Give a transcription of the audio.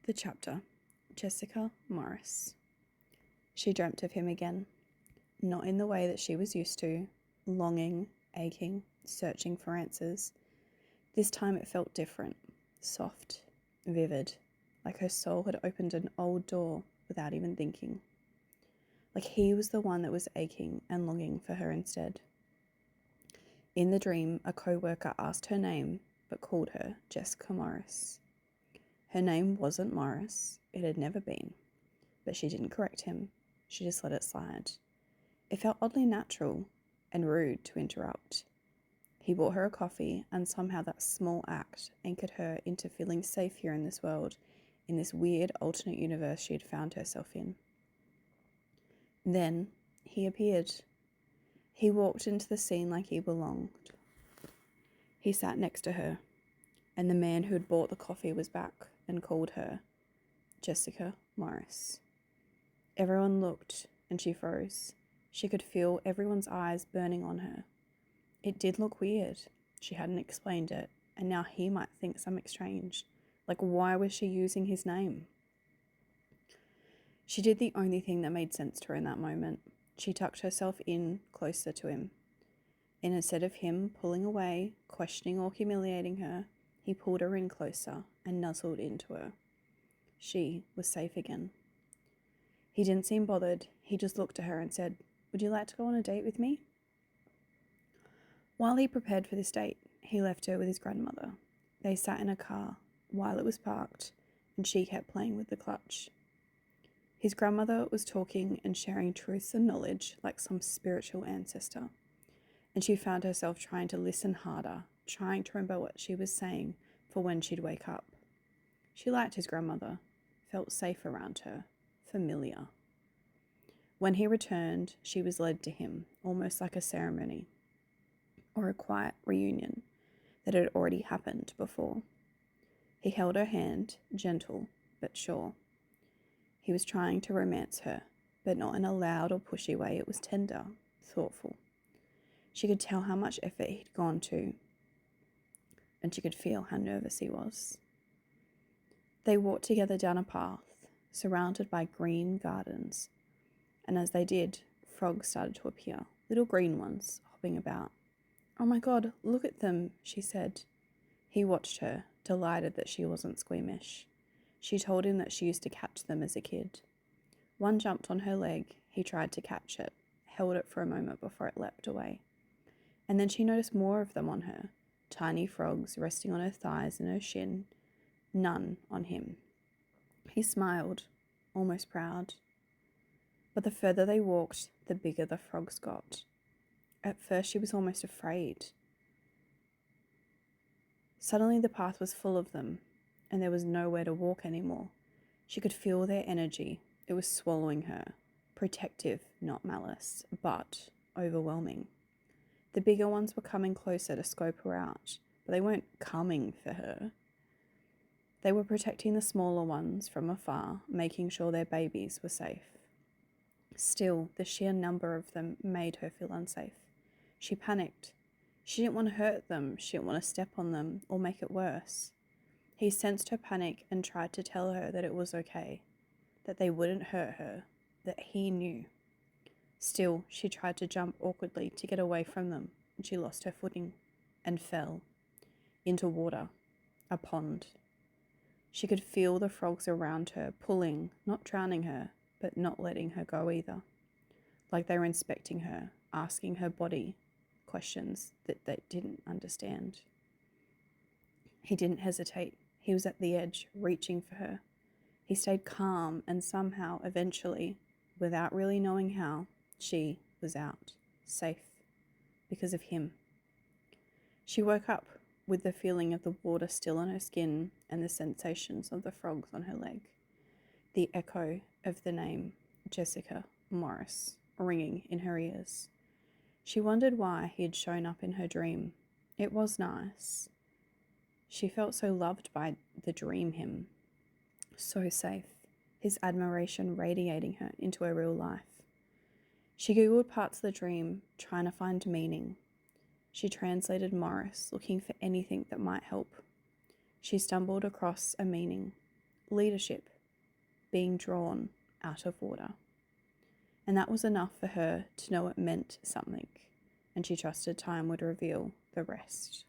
The chapter. Jessica Morris. She dreamt of him again, not in the way that she was used to, longing, aching, searching for answers. This time it felt different, soft, vivid, like her soul had opened an old door without even thinking. Like he was the one that was aching and longing for her instead. In the dream, a co-worker asked her name but called her Jessica Morris. Her name wasn't Morris, it had never been, but she didn't correct him, she just let it slide. It felt oddly natural and rude to interrupt. He bought her a coffee, and somehow that small act anchored her into feeling safe here in this world, in this weird alternate universe she had found herself in. Then he appeared. He walked into the scene like he belonged. He sat next to her, and the man who had bought the coffee was back and called her Jessica Morris. Everyone looked, and she froze. She could feel everyone's eyes burning on her. It did look weird. She hadn't explained it, and now he might think something strange. Like, why was she using his name? She did the only thing that made sense to her in that moment. She tucked herself in closer to him. And instead of him pulling away, questioning or humiliating her, he pulled her in closer and nuzzled into her. She was safe again. He didn't seem bothered. He just looked at her and said, "Would you like to go on a date with me?" While he prepared for this date, he left her with his grandmother. They sat in a car while it was parked, and she kept playing with the clutch. His grandmother was talking and sharing truths and knowledge like some spiritual ancestor, and she found herself trying to listen harder, trying to remember what she was saying for when she'd wake up. She liked his grandmother, felt safe around her, familiar. When he returned, she was led to him, almost like a ceremony or a quiet reunion that had already happened before. He held her hand, gentle but sure. He was trying to romance her, but not in a loud or pushy way. It was tender, thoughtful. She could tell how much effort he'd gone to, and she could feel how nervous he was. They walked together down a path, surrounded by green gardens, and as they did, frogs started to appear, little green ones hopping about. "Oh my God, look at them," she said. He watched her, delighted that she wasn't squeamish. She told him that she used to catch them as a kid. One jumped on her leg. He tried to catch it, held it for a moment before it leapt away. And then she noticed more of them on her, tiny frogs resting on her thighs and her shin, none on him. He smiled, almost proud. But the further they walked, the bigger the frogs got. At first she was almost afraid. Suddenly the path was full of them, and there was nowhere to walk anymore. She could feel their energy. It was swallowing her, protective, not malice, but overwhelming. The bigger ones were coming closer to scope her out, but they weren't coming for her. They were protecting the smaller ones from afar, making sure their babies were safe. Still, the sheer number of them made her feel unsafe. She panicked. She didn't want to hurt them. She didn't want to step on them or make it worse. He sensed her panic and tried to tell her that it was okay, that they wouldn't hurt her, that he knew. Still, she tried to jump awkwardly to get away from them, and she lost her footing and fell into water, a pond. She could feel the frogs around her pulling, not drowning her, but not letting her go either, like they were inspecting her, asking her body questions that they didn't understand. He didn't hesitate. He was at the edge, reaching for her. He stayed calm, and somehow, eventually, without really knowing how, she was out, safe, because of him. She woke up with the feeling of the water still on her skin and the sensations of the frogs on her leg. The echo of the name Jessica Morris ringing in her ears. She wondered why he had shown up in her dream. It was nice. She felt so loved by the dream him, so safe, his admiration radiating her into her real life. She googled parts of the dream, trying to find meaning. She translated Morris, looking for anything that might help. She stumbled across a meaning, leadership, being drawn out of water. And that was enough for her to know it meant something, and she trusted time would reveal the rest.